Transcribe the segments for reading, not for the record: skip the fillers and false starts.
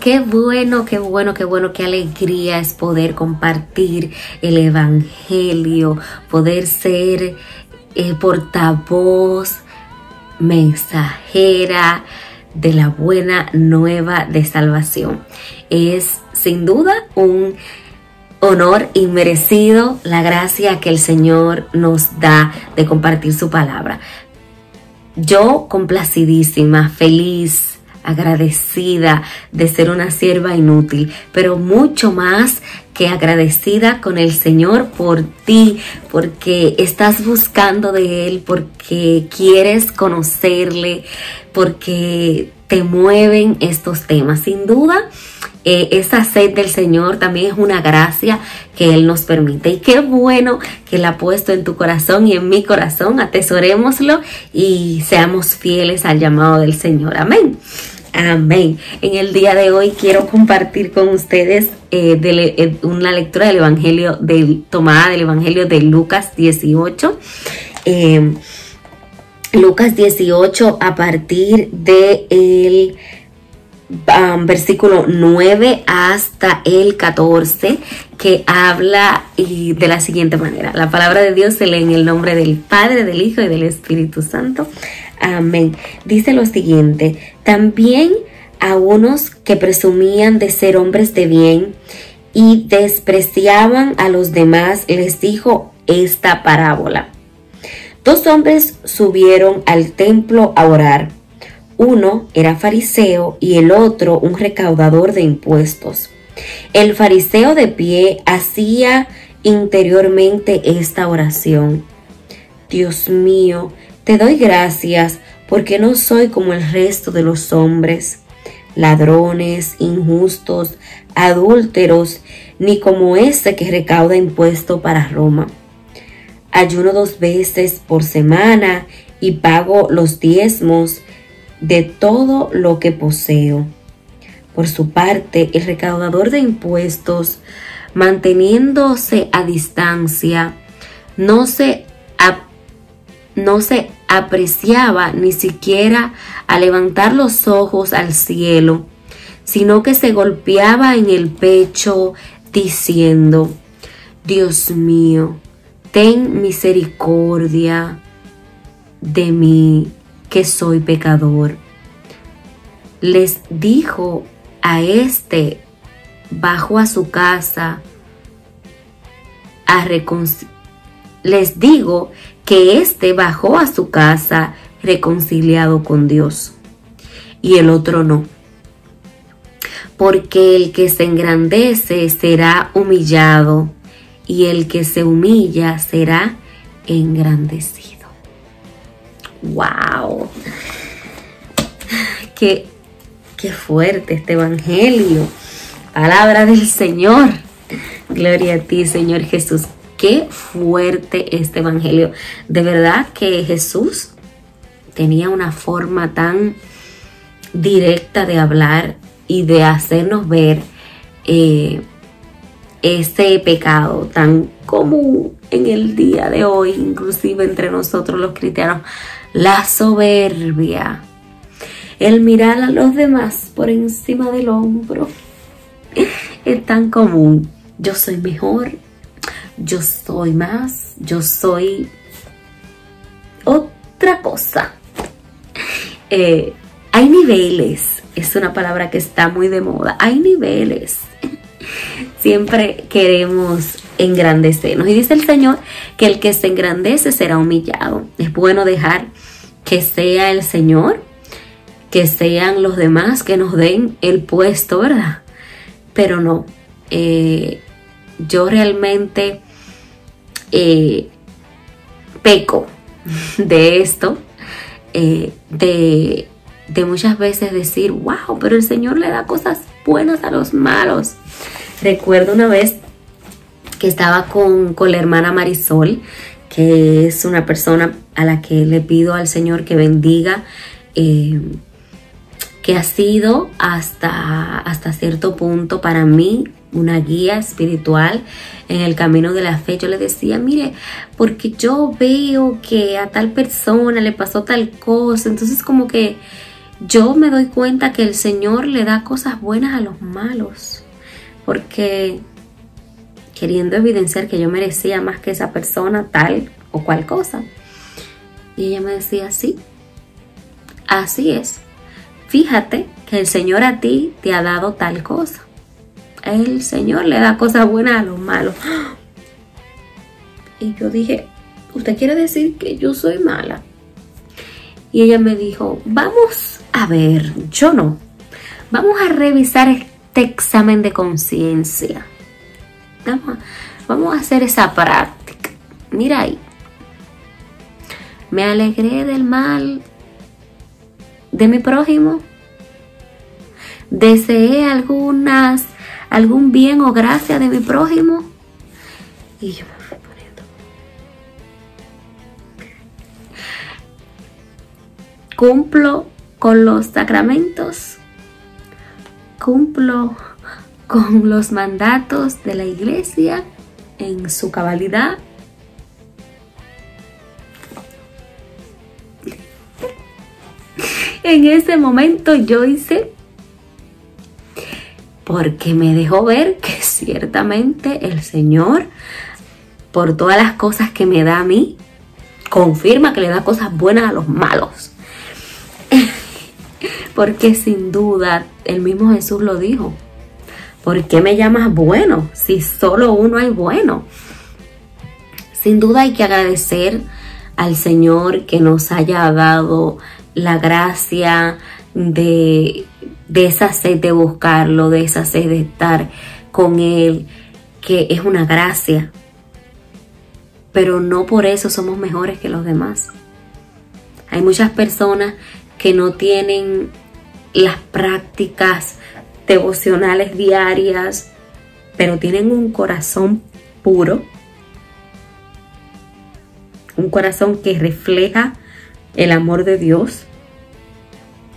qué bueno, qué bueno, qué bueno, qué alegría es poder compartir el Evangelio, poder ser portavoz, mensajera de la buena nueva de salvación. Es sin duda un honor inmerecido la gracia que el Señor nos da de compartir su palabra. Yo complacidísima, feliz, agradecida de ser una sierva inútil, pero mucho más que agradecida con el Señor por ti, porque estás buscando de Él, porque quieres conocerle, porque te mueven estos temas. Sin duda, esa sed del Señor también es una gracia que Él nos permite. Y qué bueno que Él ha puesto en tu corazón y en mi corazón. Atesorémoslo y seamos fieles al llamado del Señor. Amén. Amén. En el día de hoy quiero compartir con ustedes una lectura del Evangelio tomada del Evangelio de Lucas 18. Lucas 18 a partir del versículo 9 hasta el 14, que habla de la siguiente manera. La palabra de Dios se lee en el nombre del Padre, del Hijo y del Espíritu Santo. Amén. Dice lo siguiente: también a unos que presumían de ser hombres de bien y despreciaban a los demás, les dijo esta parábola. Dos hombres subieron al templo a orar. Uno era fariseo y el otro un recaudador de impuestos. El fariseo de pie hacía interiormente esta oración: Dios mío, te doy gracias porque no soy como el resto de los hombres, ladrones, injustos, adúlteros, ni como este que recauda impuesto para Roma. Ayuno 2 veces por semana y pago los diezmos de todo lo que poseo. Por su parte, el recaudador de impuestos, manteniéndose a distancia, no se apreciaba ni siquiera a levantar los ojos al cielo, sino que se golpeaba en el pecho diciendo: Dios mío, ten misericordia de mí, que soy pecador. Les dijo a este, bajó a su casa les digo que este bajó a su casa reconciliado con Dios, y el otro no. Porque el que se engrandece será humillado, y el que se humilla será engrandecido. ¡Wow! Qué fuerte este Evangelio. Palabra del Señor. Gloria a ti, Señor Jesús. Qué fuerte este Evangelio. De verdad que Jesús tenía una forma tan directa de hablar y de hacernos ver ese pecado tan común en el día de hoy, inclusive entre nosotros los cristianos, la soberbia, el mirar a los demás por encima del hombro. Es tan común. Yo soy mejor, yo soy más, yo soy otra cosa. Hay niveles, es una palabra que está muy de moda. Hay niveles. Siempre queremos engrandecernos. Y dice el Señor que el que se engrandece será humillado. Es bueno dejar que sea el Señor, que sean los demás que nos den el puesto, ¿verdad? Pero no. Yo realmente peco de esto, de muchas veces decir, wow, pero el Señor le da cosas buenas a los malos. Recuerdo una vez que estaba con la hermana Marisol, que es una persona a la que le pido al Señor que bendiga, que ha sido hasta cierto punto para mí una guía espiritual en el camino de la fe. Yo le decía, mire, porque yo veo que a tal persona le pasó tal cosa, entonces como que yo me doy cuenta que el Señor le da cosas buenas a los malos, porque queriendo evidenciar que yo merecía más que esa persona tal o cual cosa. Y ella me decía, sí, así es. Fíjate que el Señor a ti te ha dado tal cosa. El Señor le da cosas buenas a los malos. Y yo dije, ¿usted quiere decir que yo soy mala? Y ella me dijo, vamos a ver, yo no. Vamos a revisar este examen de conciencia. Vamos a hacer esa práctica. Mira ahí. Me alegré del mal de mi prójimo. Deseé algún bien o gracia de mi prójimo. Y yo me fui poniendo. Cumplo con los sacramentos. Cumplo con los mandatos de la iglesia en su cabalidad. En ese momento yo hice, porque me dejó ver que ciertamente el Señor, por todas las cosas que me da a mí, confirma que le da cosas buenas a los malos. Porque sin duda, el mismo Jesús lo dijo. ¿Por qué me llamas bueno si solo uno hay bueno? Sin duda hay que agradecer al Señor que nos haya dado la gracia de esa sed de buscarlo, de esa sed de estar con Él, que es una gracia. Pero no por eso somos mejores que los demás. Hay muchas personas que no tienen las prácticas devocionales diarias, pero tienen un corazón puro, un corazón que refleja el amor de Dios,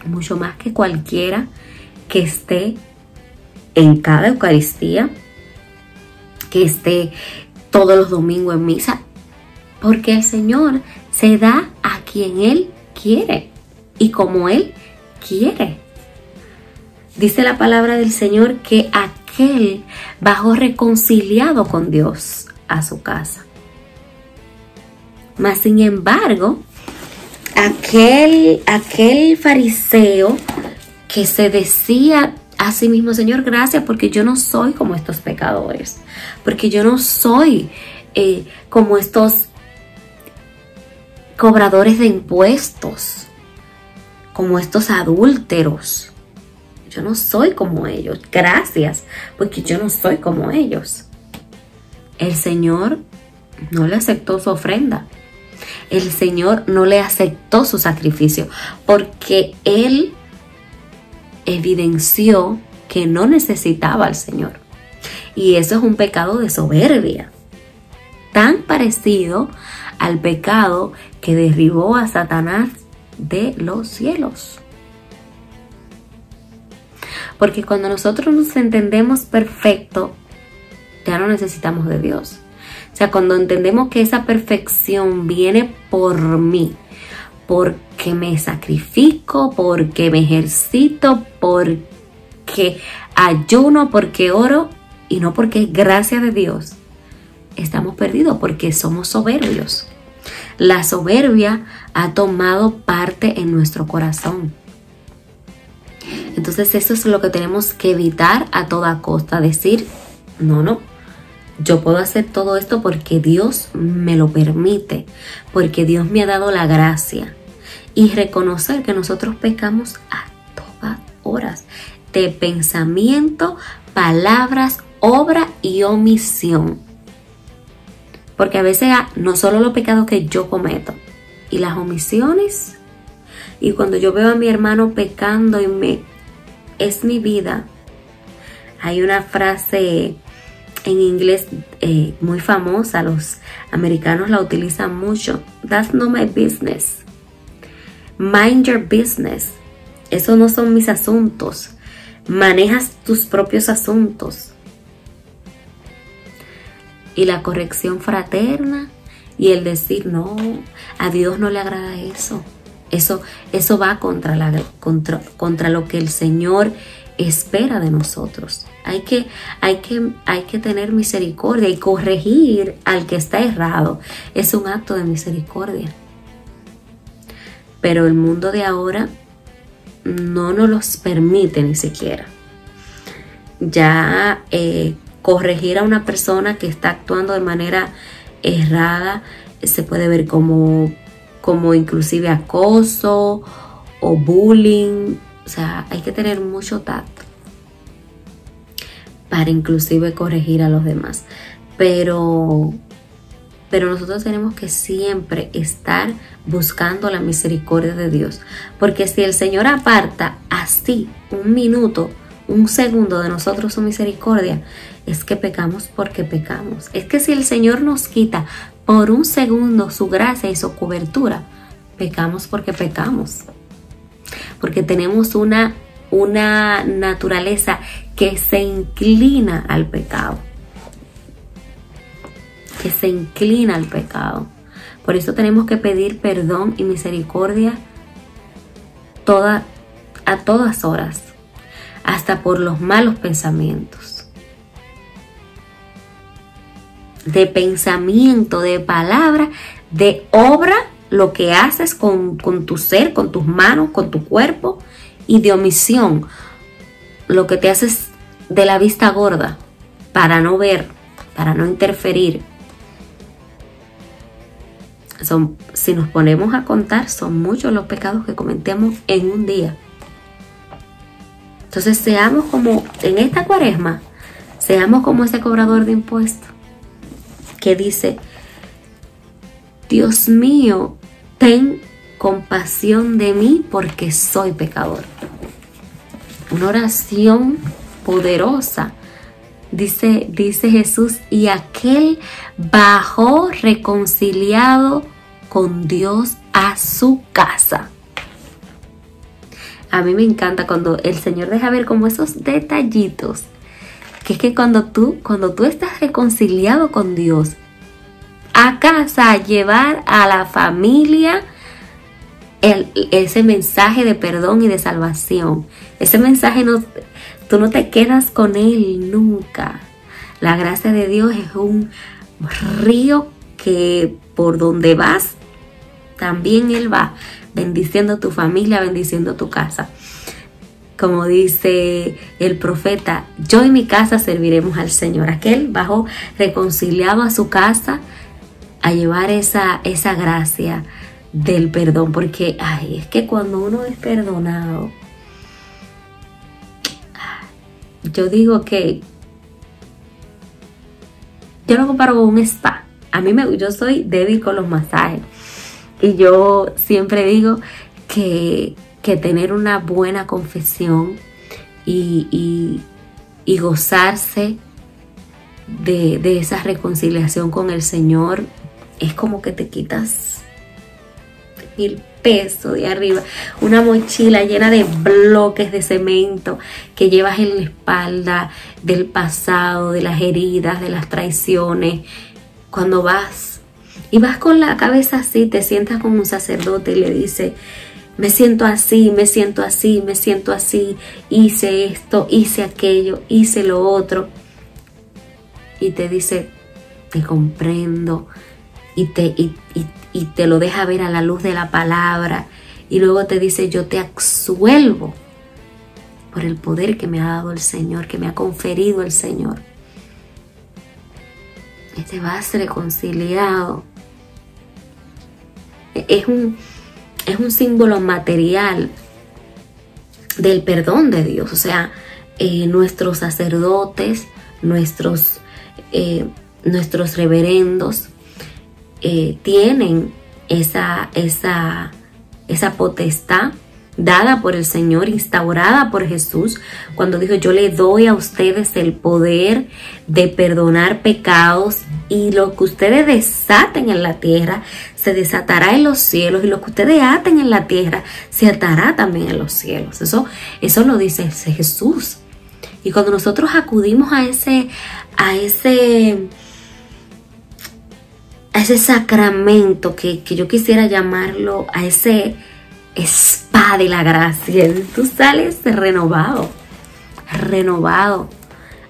mucho más que cualquiera que esté en cada Eucaristía, que esté todos los domingos en misa, porque el Señor se da a quien Él quiere y como Él quiere. Dice la palabra del Señor que aquel bajó reconciliado con Dios a su casa. Mas sin embargo, aquel fariseo que se decía a sí mismo, Señor, gracias porque yo no soy como estos pecadores, porque yo no soy como estos cobradores de impuestos, como estos adúlteros. Yo no soy como ellos. Gracias, porque yo no soy como ellos. El Señor no le aceptó su ofrenda. El Señor no le aceptó su sacrificio, porque Él evidenció que no necesitaba al Señor. Y eso es un pecado de soberbia, tan parecido al pecado que derribó a Satanás de los cielos. Porque cuando nosotros nos entendemos perfecto, ya no necesitamos de Dios. O sea, cuando entendemos que esa perfección viene por mí, porque me sacrifico, porque me ejercito, porque ayuno, porque oro, y no porque es gracia de Dios, estamos perdidos porque somos soberbios. La soberbia ha tomado parte en nuestro corazón. Entonces eso es lo que tenemos que evitar a toda costa. Decir, no, yo puedo hacer todo esto porque Dios me lo permite, porque Dios me ha dado la gracia. Y reconocer que nosotros pecamos a todas horas, de pensamiento, palabras, obra y omisión. Porque a veces no solo los pecados que yo cometo, y las omisiones. Y cuando yo veo a mi hermano pecando es mi vida. Hay una frase en inglés muy famosa, los americanos la utilizan mucho. That's not my business. Mind your business. Eso no son mis asuntos. Manejas tus propios asuntos. Y la corrección fraterna y el decir, no, a Dios no le agrada eso. Eso va contra lo que el Señor espera de nosotros. Hay que tener misericordia y corregir al que está errado. Es un acto de misericordia. Pero el mundo de ahora no nos los permite ni siquiera. Ya corregir a una persona que está actuando de manera errada se puede ver como inclusive acoso o bullying. O sea, hay que tener mucho tacto para inclusive corregir a los demás. Pero nosotros tenemos que siempre estar buscando la misericordia de Dios. Porque si el Señor aparta así un minuto, un segundo de nosotros su misericordia, es que pecamos porque pecamos. Es que si el Señor nos quita por un segundo su gracia y su cobertura, pecamos porque pecamos. Porque tenemos una naturaleza que se inclina al pecado. Que se inclina al pecado. Por eso tenemos que pedir perdón y misericordia a todas horas, hasta por los malos pensamientos. De pensamiento, de palabra, de obra, lo que haces con tu ser, con tus manos, con tu cuerpo, y de omisión, lo que te haces de la vista gorda, para no ver, para no interferir. Si nos ponemos a contar, son muchos los pecados que cometemos en un día. Entonces seamos como, en esta cuaresma, seamos como ese cobrador de impuestos que dice: Dios mío, ten compasión de mí porque soy pecador. Una oración poderosa. Dice Jesús: y aquel bajó reconciliado con Dios a su casa. A mí me encanta cuando el Señor deja ver como esos detallitos, que es que cuando tú estás reconciliado con Dios, a casa, a llevar a la familia ese mensaje de perdón y de salvación. Ese mensaje tú no te quedas con él nunca. La gracia de Dios es un río que por donde vas, también Él va bendiciendo tu familia, bendiciendo tu casa. Como dice el profeta: yo y mi casa serviremos al Señor. Aquel bajó reconciliado a su casa a llevar esa gracia del perdón. Porque es que cuando uno es perdonado, yo digo que yo lo comparo con un spa. Yo soy débil con los masajes. Y yo siempre digo que tener una buena confesión y gozarse de esa reconciliación con el Señor es como que te quitas el peso de arriba, una mochila llena de bloques de cemento que llevas en la espalda, del pasado, de las heridas, de las traiciones. Cuando vas con la cabeza así, te sientas con un sacerdote y le dices: me siento así, me siento así, me siento así, hice esto, hice aquello, hice lo otro, y te dice: te comprendo, y te lo deja ver a la luz de la palabra, y luego te dice: yo te absuelvo por el poder que me ha dado el Señor, que me ha conferido el Señor. Y te vas reconciliado. Es un símbolo material del perdón de Dios. O sea, nuestros sacerdotes, nuestros reverendos tienen esa potestad dada por el Señor, instaurada por Jesús, cuando dijo: yo le doy a ustedes el poder de perdonar pecados, y lo que ustedes desaten en la tierra se desatará en los cielos, y lo que ustedes aten en la tierra se atará también en los cielos. Eso lo dice Jesús. Y cuando nosotros acudimos a ese sacramento, que yo quisiera llamarlo, a ese espada de la gracia. Tú sales renovado,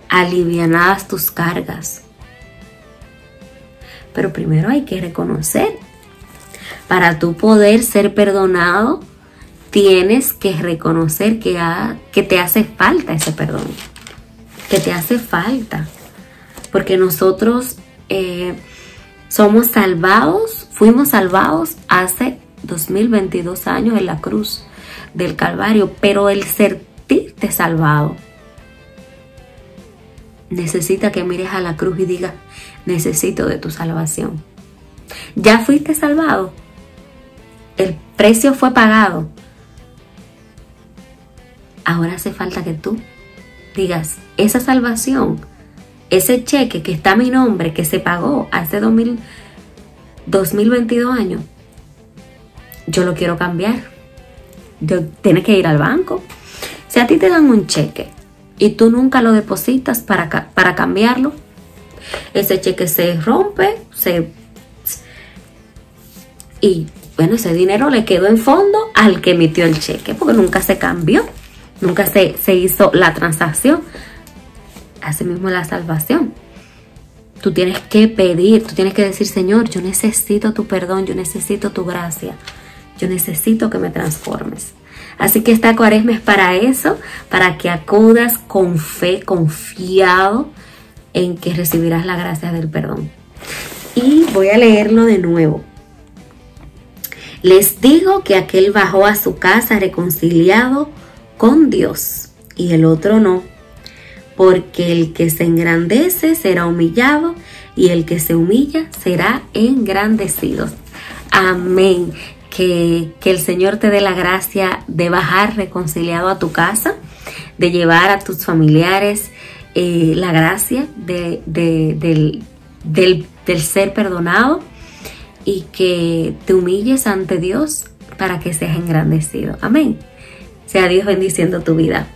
alivianadas tus cargas. Pero primero hay que reconocer. Para tú poder ser perdonado, tienes que reconocer que te hace falta ese perdón. Que te hace falta. Porque nosotros somos salvados, fuimos salvados hace 2022 años en la cruz del Calvario. Pero el sentirte salvado necesita que mires a la cruz y digas, necesito de tu salvación. Ya fuiste salvado. El precio fue pagado. Ahora hace falta que tú digas, esa salvación, ese cheque que está a mi nombre, que se pagó hace 2022 años, yo lo quiero cambiar. Tienes que ir al banco. Si a ti te dan un cheque y tú nunca lo depositas para cambiarlo, ese cheque se rompe, y bueno, ese dinero le quedó en fondo al que emitió el cheque, porque nunca se cambió, nunca se hizo la transacción. Así mismo la salvación. Tú tienes que pedir, tú tienes que decir, Señor, yo necesito tu perdón, yo necesito tu gracia, yo necesito que me transformes. Así que esta cuaresma es para eso, para que acudas con fe, confiado en que recibirás la gracia del perdón. Y voy a leerlo de nuevo. Les digo que aquel bajó a su casa reconciliado con Dios y el otro no, porque el que se engrandece será humillado y el que se humilla será engrandecido. Amén. Que el Señor te dé la gracia de bajar reconciliado a tu casa, de llevar a tus familiares la gracia del ser perdonado, y que te humilles ante Dios para que seas engrandecido. Amén. Sea Dios bendiciendo tu vida.